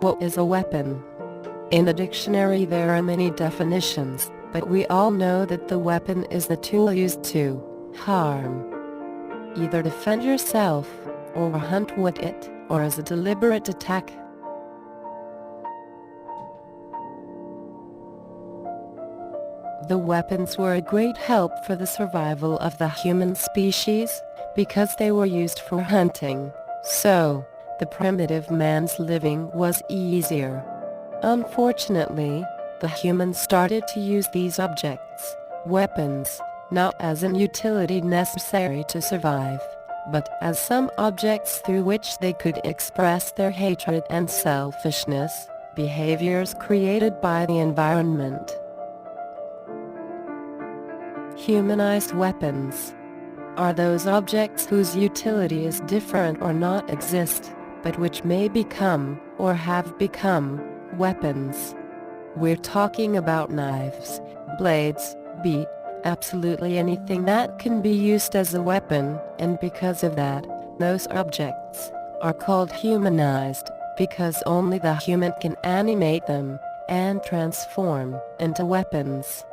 What is a weapon? In a dictionary there are many definitions, but we all know that the weapon is the tool used to harm. Either defend yourself, or hunt with it, or as a deliberate attack. The weapons were a great help for the survival of the human species, because they were used for hunting, so the primitive man's living was easier. Unfortunately, the humans started to use these objects, weapons, not as an utility necessary to survive, but as some objects through which they could express their hatred and selfishness, behaviors created by the environment. Humanized weapons are those objects whose utility is different or not exist, but which may become, or have become, weapons. We're talking about knives, blades, beat, absolutely anything that can be used as a weapon, and because of that, those objects are called humanized, because only the human can animate them and transform into weapons.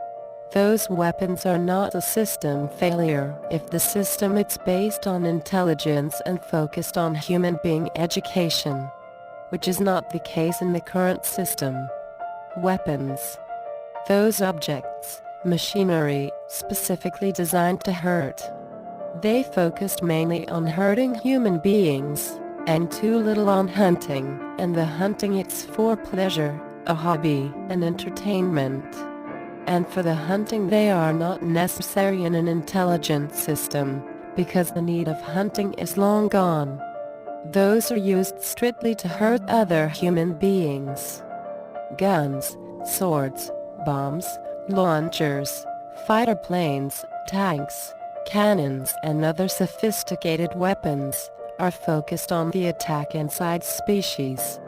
Those weapons are not a system failure if the system is based on intelligence and focused on human being education, which is not the case in the current system. Weapons. Those objects, machinery, specifically designed to hurt. They focused mainly on hurting human beings, and too little on hunting, and the hunting it's for pleasure, a hobby, and entertainment. And for the hunting they are not necessary in an intelligent system, because the need of hunting is long gone. Those are used strictly to hurt other human beings. Guns, swords, bombs, launchers, fighter planes, tanks, cannons and other sophisticated weapons are focused on the attack inside species.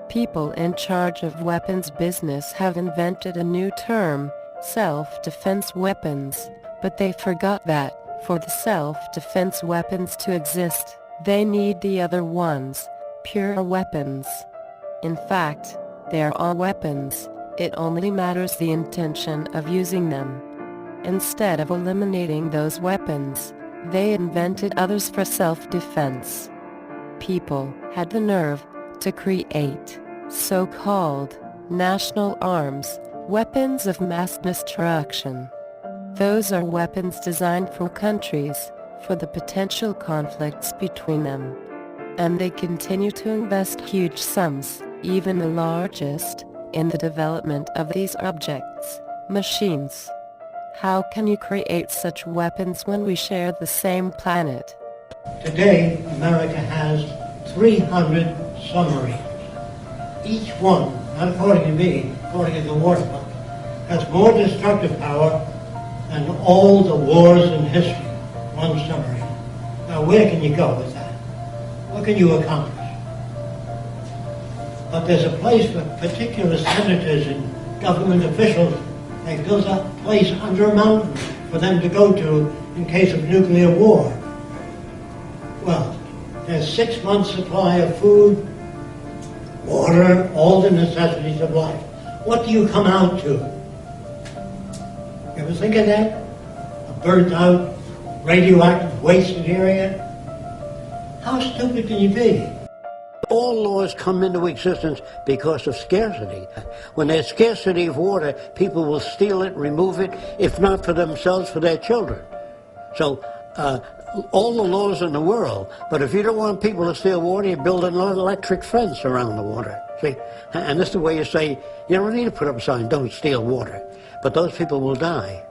People in charge of weapons business have invented a new term, self-defense weapons, but they forgot that, for the self-defense weapons to exist, they need the other ones, pure weapons. In fact, they're all weapons, it only matters the intention of using them. Instead of eliminating those weapons, they invented others for self-defense. People had the nerve to create so-called national arms, weapons of mass destruction. Those are weapons designed for countries, for the potential conflicts between them. And they continue to invest huge sums, even the largest, in the development of these objects, machines. How can you create such weapons when we share the same planet? Today, America has 300 submarines. Each one, not according to me, according to the War Department, has more destructive power than all the wars in history, one submarine. Now, where can you go with that? What can you accomplish? But there's a place for particular senators and government officials. They built a place under a mountain for them to go to in case of nuclear war. Well, there's 6 months' supply of food, water, all the necessities of life. What do you come out to? You ever think of that? A burnt-out, radioactive, wasted area? How stupid can you be? All laws come into existence because of scarcity. When there's scarcity of water, people will steal it, remove it, if not for themselves, for their children. So, all the laws in the world, but if you don't want people to steal water, you build an electric fence around the water. See? And this is the way you say, you don't need to put up a sign, don't steal water. But those people will die.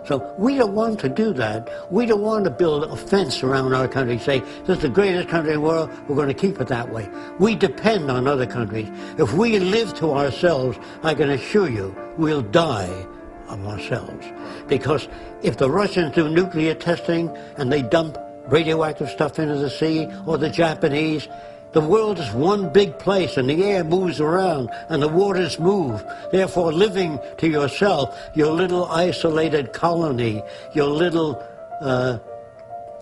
So we don't want to do that. We don't want to build a fence around our country, say, this is the greatest country in the world, we're going to keep it that way. We depend on other countries. If we live to ourselves, I can assure you, we'll die of ourselves. Because if the Russians do nuclear testing and they dump radioactive stuff into the sea, or the Japanese, the world is one big place and the air moves around and the waters move. Therefore, living to yourself, your little isolated colony, your little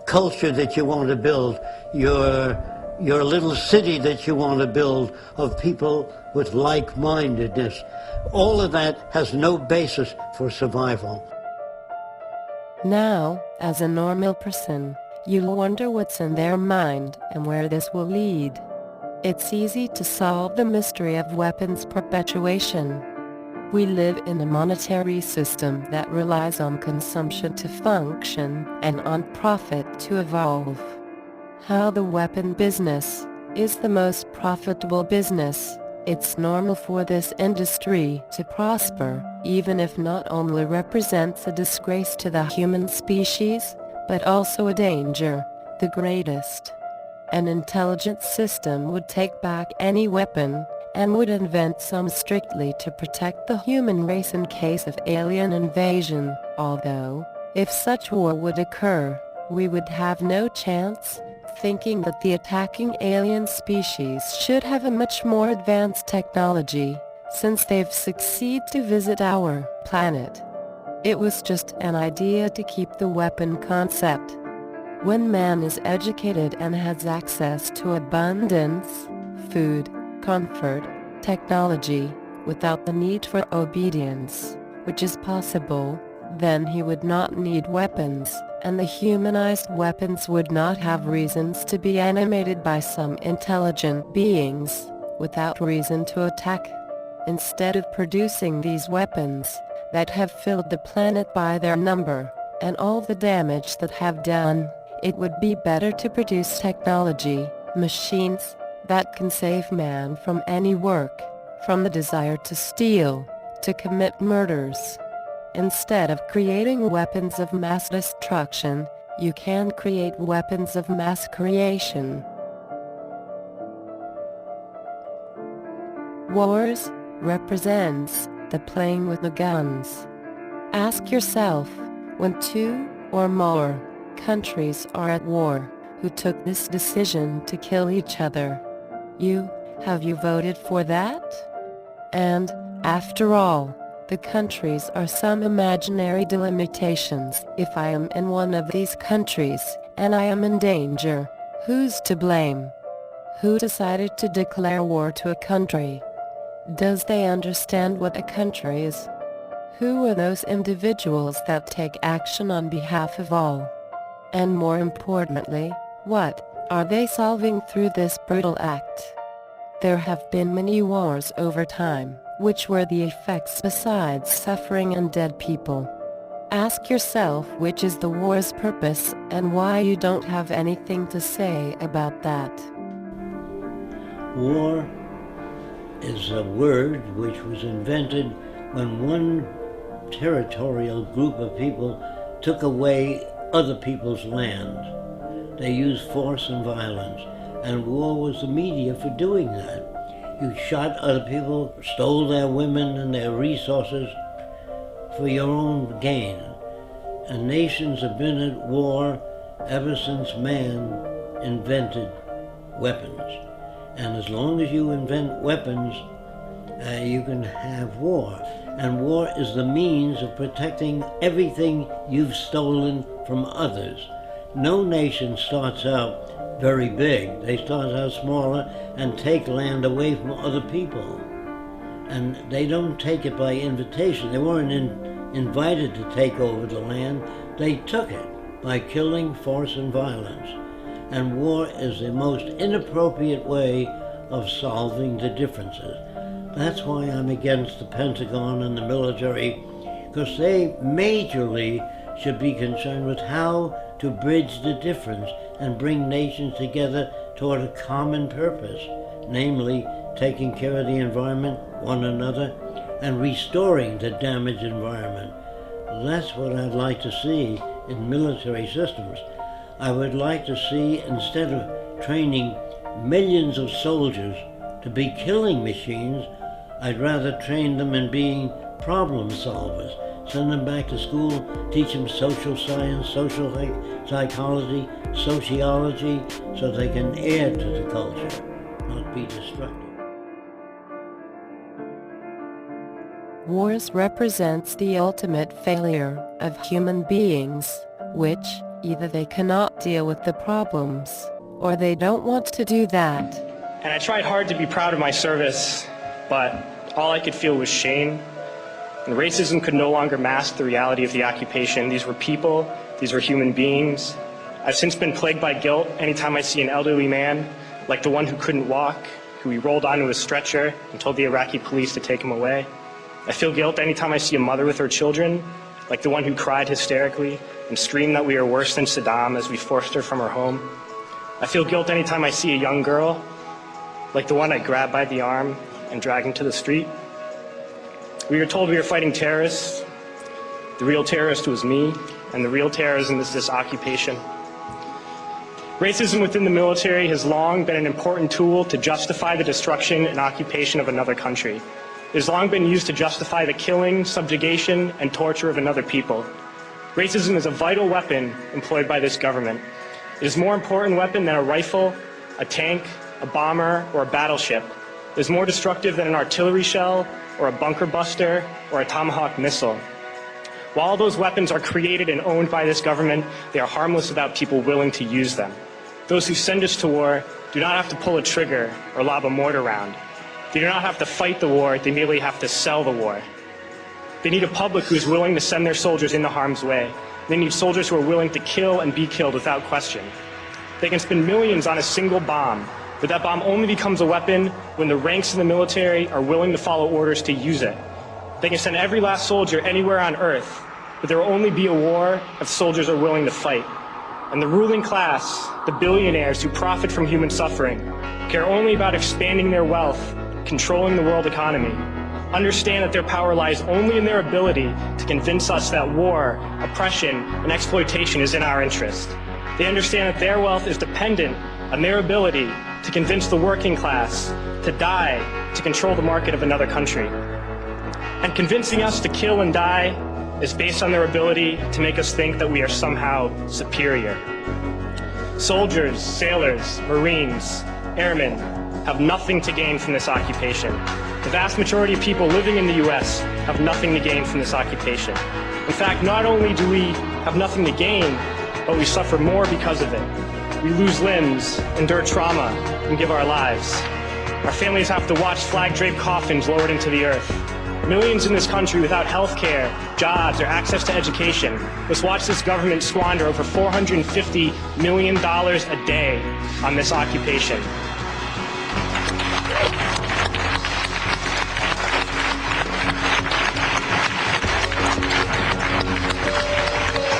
culture that you want to build, your your little city that you want to build of people with like-mindedness. All of that has no basis for survival. Now, as a normal person, you'll wonder what's in their mind and where this will lead. It's easy to solve the mystery of weapons perpetuation. We live in a monetary system that relies on consumption to function and on profit to evolve. How the weapon business is the most profitable business. It's normal for this industry to prosper, even if not only represents a disgrace to the human species, but also a danger, the greatest. An intelligent system would take back any weapon, and would invent some strictly to protect the human race in case of alien invasion, although, if such war would occur, we would have no chance, thinking that the attacking alien species should have a much more advanced technology, since they've succeeded to visit our planet. It was just an idea to keep the weapon concept. When man is educated and has access to abundance, food, comfort, technology, without the need for obedience, which is possible, then he would not need weapons, and the humanized weapons would not have reasons to be animated by some intelligent beings, without reason to attack. Instead of producing these weapons, that have filled the planet by their number, and all the damage that have done, it would be better to produce technology, machines, that can save man from any work, from the desire to steal, to commit murders. Instead of creating weapons of mass destruction, you can create weapons of mass creation. Wars represents the playing with the guns. Ask yourself, when two or more countries are at war, who took this decision to kill each other? Have you voted for that? And, after all, the countries are some imaginary delimitations. If I am in one of these countries, and I am in danger, who's to blame? Who decided to declare war to a country? Does they understand what a country is? Who are those individuals that take action on behalf of all? And more importantly, what are they solving through this brutal act? There have been many wars over time, which were the effects besides suffering and dead people. Ask yourself which is the war's purpose and why you don't have anything to say about that. War is a word which was invented when one territorial group of people took away other people's land. They used force and violence, and war was the media for doing that. You shot other people, stole their women and their resources for your own gain. And nations have been at war ever since man invented weapons. And as long as you invent weapons, you can have war. And war is the means of protecting everything you've stolen from others. No nation starts out very big. They start out smaller and take land away from other people. And they don't take it by invitation. They weren't invited to take over the land. They took it by killing, force, and violence. And war is the most inappropriate way of solving the differences. That's why I'm against the Pentagon and the military, because they majorly should be concerned with how to bridge the difference and bring nations together toward a common purpose, namely taking care of the environment, one another, and restoring the damaged environment. That's what I'd like to see in military systems. I would like to see, instead of training millions of soldiers to be killing machines, I'd rather train them in being problem solvers. Send them back to school, teach them social science, social psychology, sociology, so they can add to the culture, not be destructive. Wars represents the ultimate failure of human beings, which, either they cannot deal with the problems, or they don't want to do that. And I tried hard to be proud of my service, but all I could feel was shame. And racism could no longer mask the reality of the occupation. These were people, these were human beings. I've since been plagued by guilt anytime I see an elderly man, like the one who couldn't walk, who we rolled onto a stretcher and told the Iraqi police to take him away. I feel guilt anytime I see a mother with her children, like the one who cried hysterically and screamed that we are worse than Saddam as we forced her from her home. I feel guilt anytime I see a young girl, like the one I grabbed by the arm and dragged into the street. We were told we were fighting terrorists. The real terrorist was me, and the real terrorism is this occupation. Racism within the military has long been an important tool to justify the destruction and occupation of another country. It has long been used to justify the killing, subjugation, and torture of another people. Racism is a vital weapon employed by this government. It is a more important weapon than a rifle, a tank, a bomber, or a battleship. It is more destructive than an artillery shell, or a bunker buster, or a Tomahawk missile. While those weapons are created and owned by this government, they are harmless without people willing to use them. Those who send us to war do not have to pull a trigger or lob a mortar round. They do not have to fight the war, they merely have to sell the war. They need a public who is willing to send their soldiers into harm's way. They need soldiers who are willing to kill and be killed without question. They can spend millions on a single bomb, but that bomb only becomes a weapon when the ranks of the military are willing to follow orders to use it. They can send every last soldier anywhere on earth, but there will only be a war if soldiers are willing to fight. And the ruling class, the billionaires who profit from human suffering, care only about expanding their wealth, controlling the world economy. Understand that their power lies only in their ability to convince us that war, oppression, and exploitation is in our interest. They understand that their wealth is dependent on their ability to convince the working class to die to control the market of another country. And convincing us to kill and die is based on their ability to make us think that we are somehow superior. Soldiers, sailors, Marines, airmen have nothing to gain from this occupation. The vast majority of people living in the U.S. have nothing to gain from this occupation. In fact, not only do we have nothing to gain, but we suffer more because of it. We lose limbs, endure trauma, and give our lives. Our families have to watch flag-draped coffins lowered into the earth. Millions in this country without health care, jobs, or access to education must watch this government squander over $450 million a day on this occupation.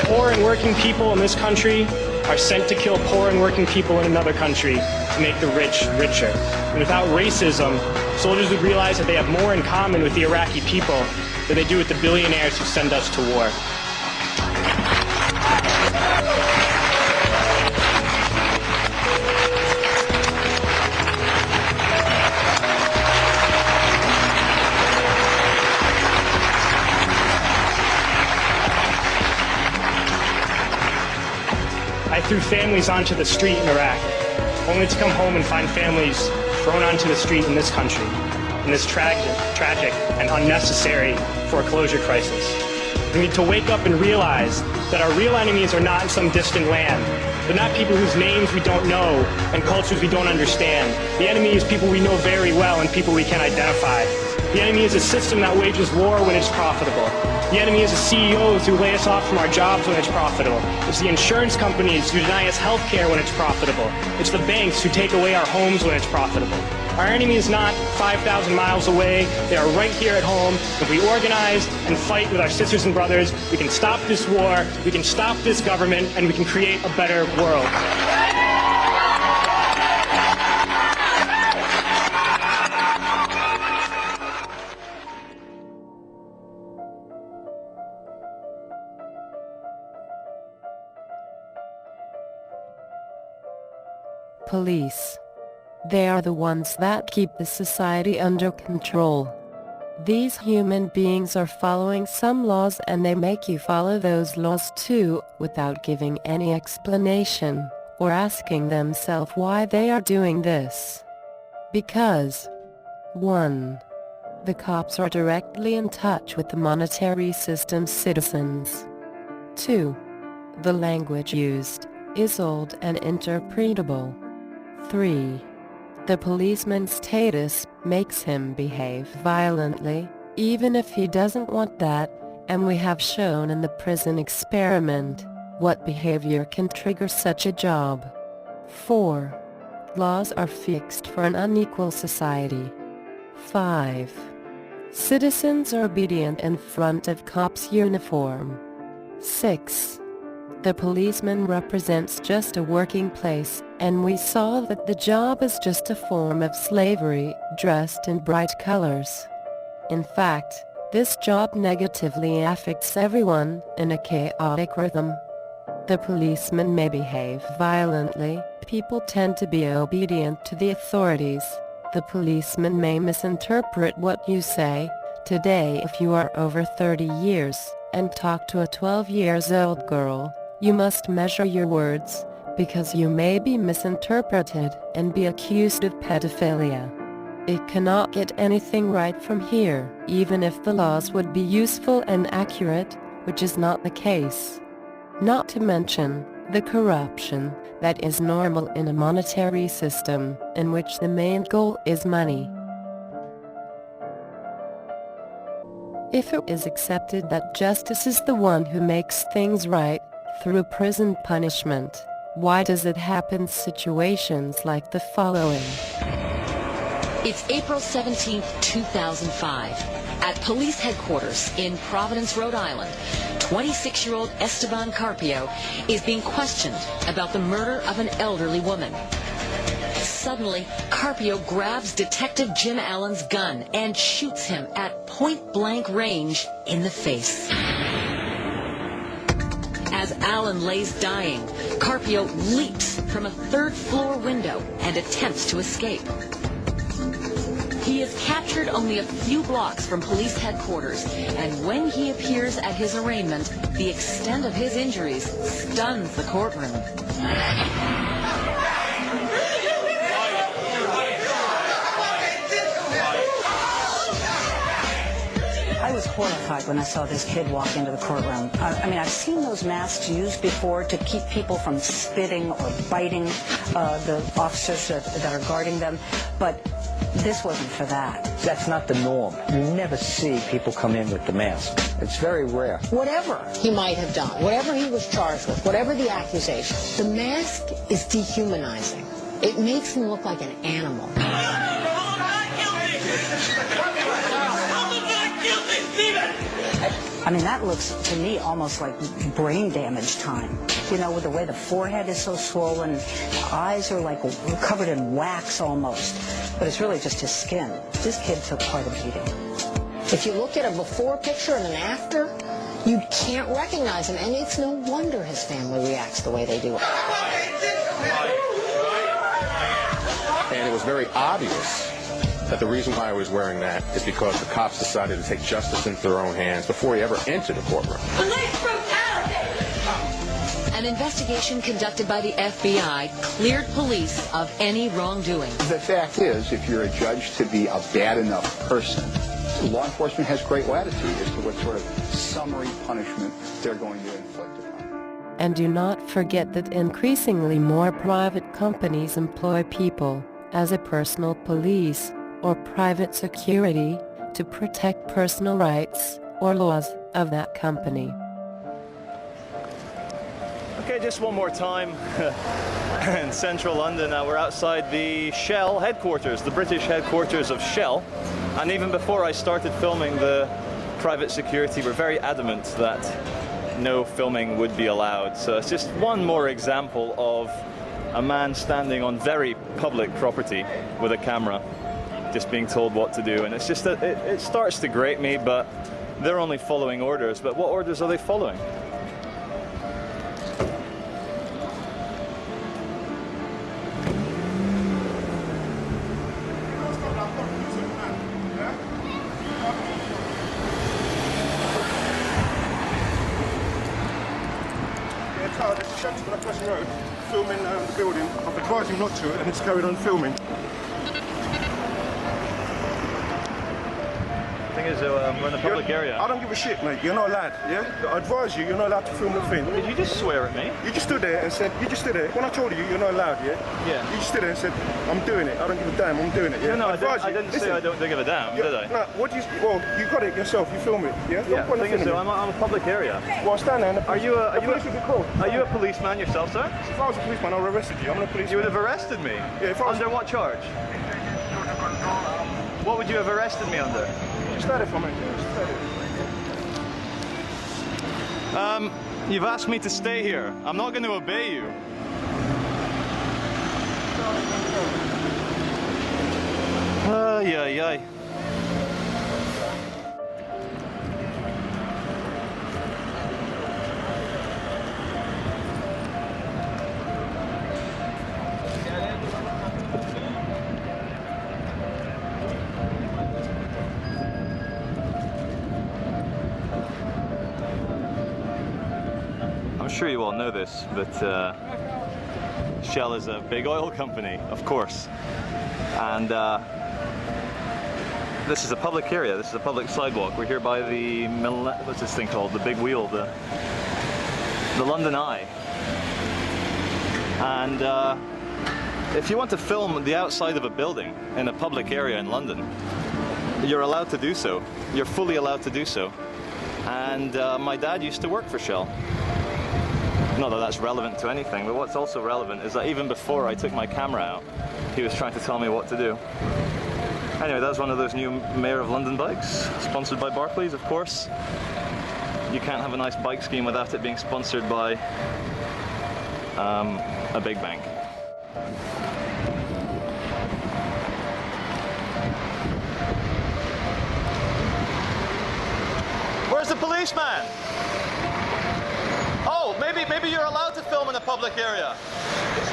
Poor and working people in this country are sent to kill poor and working people in another country to make the rich richer. And without racism, soldiers would realize that they have more in common with the Iraqi people than they do with the billionaires who send us to war. I threw families onto the street in Iraq, only to come home and find families thrown onto the street in this country, in this tragic and unnecessary foreclosure crisis. We need to wake up and realize that our real enemies are not in some distant land. They're not people whose names we don't know and cultures we don't understand. The enemy is people we know very well and people we can identify. The enemy is a system that wages war when it's profitable. The enemy is the CEOs who lay us off from our jobs when it's profitable. It's the insurance companies who deny us health care when it's profitable. It's the banks who take away our homes when it's profitable. Our enemy is not 5,000 miles away. They are right here at home. If we organize and fight with our sisters and brothers, we can stop this war, we can stop this government, and we can create a better world. Police. They are the ones that keep the society under control. These human beings are following some laws and they make you follow those laws too, without giving any explanation, or asking themselves why they are doing this. Because 1. The cops are directly in touch with the monetary system's citizens. 2. The language used is old and interpretable. 3. The policeman's status makes him behave violently, even if he doesn't want that, and we have shown in the prison experiment what behavior can trigger such a job. 4. Laws are fixed for an unequal society. 5. Citizens are obedient in front of cops' uniform. 6. The policeman represents just a working place, and we saw that the job is just a form of slavery dressed in bright colors. In fact, this job negatively affects everyone in a chaotic rhythm. The policeman may behave violently, people tend to be obedient to the authorities. The policeman may misinterpret what you say. Today, if you are over 30 years and talk to a 12-year-old girl, you must measure your words, because you may be misinterpreted and be accused of pedophilia. It cannot get anything right from here, even if the laws would be useful and accurate, which is not the case. Not to mention the corruption that is normal in a monetary system in which the main goal is money. If it is accepted that justice is the one who makes things right through prison punishment, why does it happen in situations like the following? It's April 17, 2005. At police headquarters in Providence, Rhode Island, 26-year-old Esteban Carpio is being questioned about the murder of an elderly woman. Suddenly, Carpio grabs Detective Jim Allen's gun and shoots him at point-blank range in the face. As Allen lays dying, Carpio leaps from a third-floor window and attempts to escape. He is captured only a few blocks from police headquarters, and when he appears at his arraignment, the extent of his injuries stuns the courtroom. I was horrified when I saw this kid walk into the courtroom. I mean, I've seen those masks used before to keep people from spitting or biting the officers that are guarding them, but this wasn't for that. That's not the norm. You never see people come in with the mask. It's very rare. Whatever he might have done, whatever he was charged with, whatever the accusation, the mask is dehumanizing. It makes him look like an animal. I mean, that looks to me almost like brain damage time. You know, with the way the forehead is so swollen, eyes are like covered in wax almost. But it's really just his skin. This kid took quite a beating. If you look at a before picture and an after, you can't recognize him, and it's no wonder his family reacts the way they do. And it was very obvious that the reason why I was wearing that is because the cops decided to take justice into their own hands before he ever entered the courtroom. Police brutality! An investigation conducted by the FBI cleared police of any wrongdoing. The fact is, if you're adjudged to be a bad enough person, law enforcement has great latitude as to what sort of summary punishment they're going to inflict upon. And do not forget that increasingly more private companies employ people as a personal police or private security to protect personal rights or laws of that company. Okay, just one more time. In central London, we're outside the Shell headquarters, the British headquarters of Shell. And even before I started filming, the private security were very adamant that no filming would be allowed. So it's just one more example of a man standing on very public property with a camera, just being told what to do. And it's just that it starts to grate me, but they're only following orders. But what orders are they following? Filming the building. I've advised him not to, and it's carried on filming. thing is, we're in a public area. I don't give a shit, mate. You're not allowed, yeah? I advise you, you're not allowed to film the thing. Did you just swear at me? You just stood there and said, when I told you, you're not allowed, yeah? Yeah. You just stood there and said, I'm doing it. I don't give a damn, I'm doing it, yeah? No, I advise didn't say I don't give a damn, did I? No, well, you got it yourself, you film it, yeah? Yeah, the thing is, though, I'm a public area. Well, stand there and Are you a policeman yourself, sir? If I was a policeman, I would have arrested you. I'm not a policeman. You would have arrested me? Yeah, if I was... Under what charge? What would you have arrested me under? Just stay there for a minute. You've asked me to stay here. I'm not going to obey you. Ay, ay, ay. I'm sure you all know this, but Shell is a big oil company, of course. And this is a public area, this is a public sidewalk. We're here by the, what's this thing called? The big wheel, the London Eye. And if you want to film the outside of a building in a public area in London, you're allowed to do so. You're fully allowed to do so. And my dad used to work for Shell. Not that that's relevant to anything, but what's also relevant is that even before I took my camera out, he was trying to tell me what to do. Anyway, that's one of those new Mayor of London bikes, sponsored by Barclays, of course. You can't have a nice bike scheme without it being sponsored by a big bank. Where's the policeman? Oh, maybe you're allowed to film in a public area.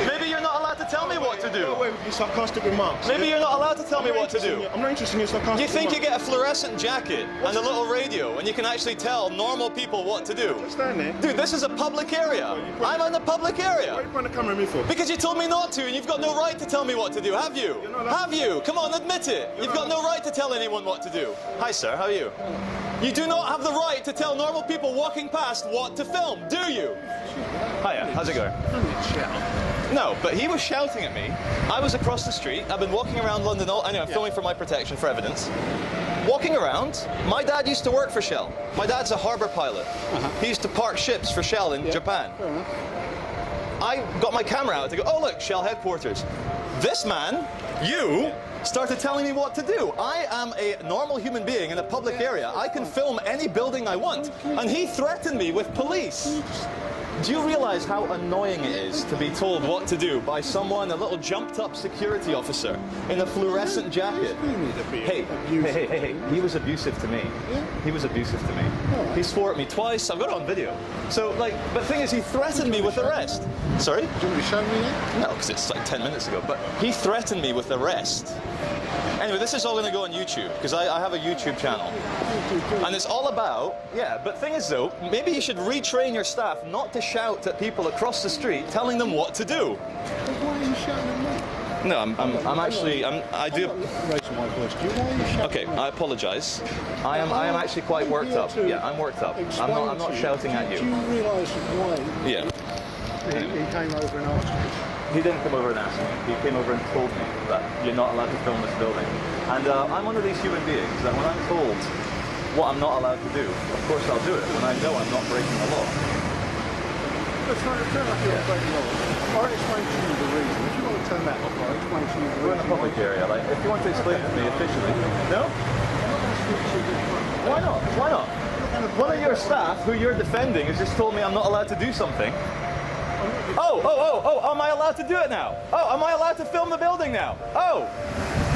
Maybe you're not allowed to tell me what to do. Go away with your sarcastic remarks. Maybe you're not allowed to tell me what to do. I'm not interested in your sarcastic You think remarks. you get a fluorescent jacket and a little radio and you can actually tell normal people what to do? Stand there. Dude, this is a public area. I'm in a public area. Why are you pointing the camera at me for? Because you told me not to and you've got no right to tell me what to do, have you? Have you? Come on, admit it. You've got no right to tell anyone what to do. Hi, sir. How are you? You do not have the right to tell normal people walking past what to film, do you? Hiya, how's it going? No, but he was shouting at me. I was across the street. I've been walking around London all... Anyway, I'm filming for my protection, for evidence. Walking around, my dad used to work for Shell. My dad's a harbour pilot. He used to park ships for Shell in Japan. I got my camera out to go, oh look, Shell headquarters. This man, you, started telling me what to do. I am a normal human being in a public area. I can film any building I want. And he threatened me with police. Do you realize how annoying it is to be told what to do by someone, a little jumped-up security officer in a fluorescent jacket? Hey, he was abusive to me. He was abusive to me. He swore at me twice. I've got it on video. So, like, but the thing is, he threatened me with arrest. Sorry? Do you want me to show me that? No, because it's like 10 minutes ago. But he threatened me with arrest. Anyway, this is all going to go on YouTube, because I have a YouTube channel. And it's all about, yeah, but thing is though, maybe you should retrain your staff not to shout at people across the street telling them what to do. Why are you shouting at me? No, I do... Raising my voice. Why are you shouting? Okay, I apologise. I am actually quite worked up. Yeah, I'm worked up. I'm not shouting at you. Do you realise why? Yeah. He came over and asked you? He didn't come over and ask me. He came over and told me that you're not allowed to film this building. And I'm one of these human beings that when I'm told what I'm not allowed to do, of course I'll do it when I know I'm not breaking the law. It's not like you're breaking the law. I'll explain to you the reason. If you want to turn that off, I'll explain to you the reason. We're in a public area. Like, if you want to explain it to me officially. No? Why not? Why not? One of your staff, who you're defending, has just told me I'm not allowed to do something. Oh, am I allowed to do it now? Oh, am I allowed to film the building now? Oh,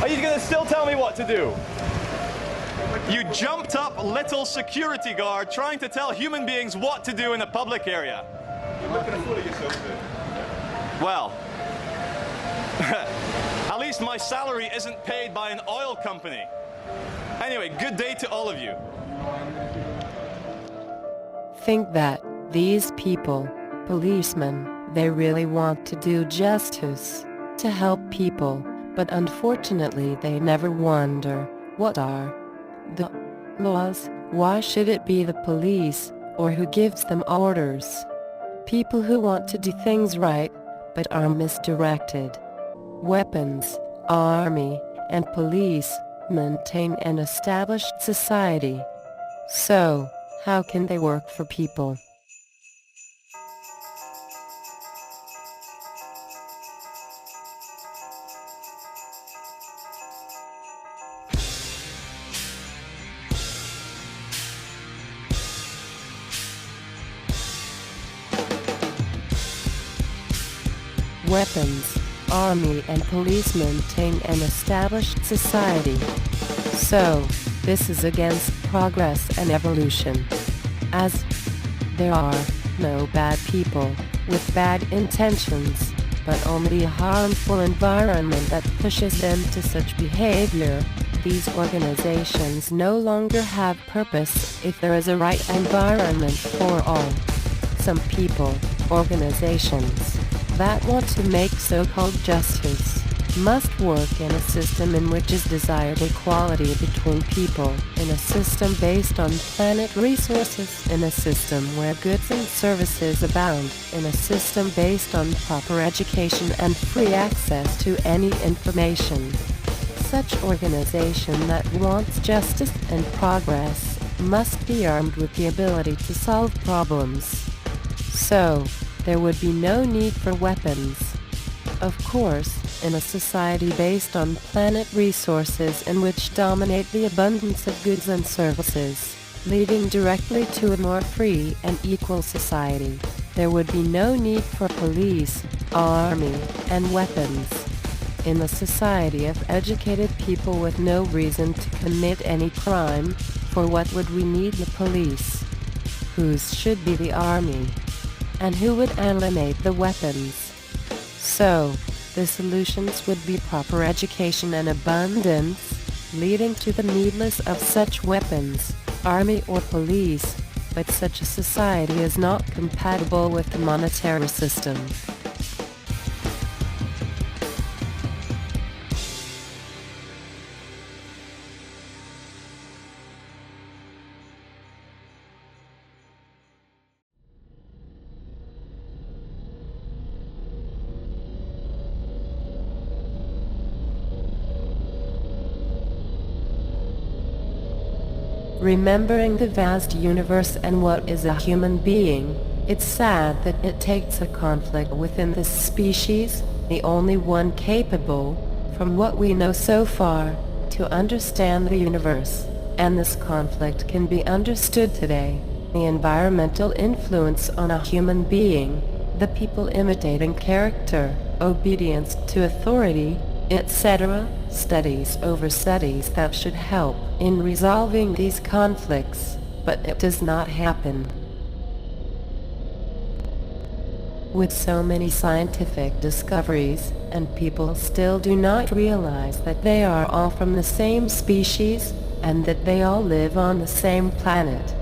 are you going to still tell me what to do? You jumped up little security guard trying to tell human beings what to do in a public area. You're making a fool of yourself there. Well, at least my salary isn't paid by an oil company. Anyway, good day to all of you. Think that these people, policemen, they really want to do justice, to help people, but unfortunately they never wonder what are the Laws, why should it be the police, or who gives them orders? People who want to do things right, but are misdirected. Weapons, army, and police maintain an established society. So, how can they work for people? Weapons, army and police maintain an established society. So, this is against progress and evolution. As there are no bad people with bad intentions, but only a harmful environment that pushes them to such behavior, these organizations no longer have purpose if there is a right environment for all. Some people, organizations, that want to make so-called justice must work in a system in which is desired equality between people, in a system based on planet resources, in a system where goods and services abound, in a system based on proper education and free access to any information. Such organization that wants justice and progress must be armed with the ability to solve problems. So, there would be no need for weapons. Of course, in a society based on planet resources in which dominate the abundance of goods and services, leading directly to a more free and equal society, there would be no need for police, army, and weapons. In a society of educated people with no reason to commit any crime, for what would we need the police? Whose should be the army? And who would eliminate the weapons? So, the solutions would be proper education and abundance, leading to the needless of such weapons, army or police, but such a society is not compatible with the monetary system. Remembering the vast universe and what is a human being, it's sad that it takes a conflict within this species, the only one capable, from what we know so far, to understand the universe, and this conflict can be understood today. The environmental influence on a human being, the people imitating character, obedience to authority, etc., studies over studies that should help in resolving these conflicts, but it does not happen. With so many scientific discoveries, and people still do not realize that they are all from the same species, and that they all live on the same planet.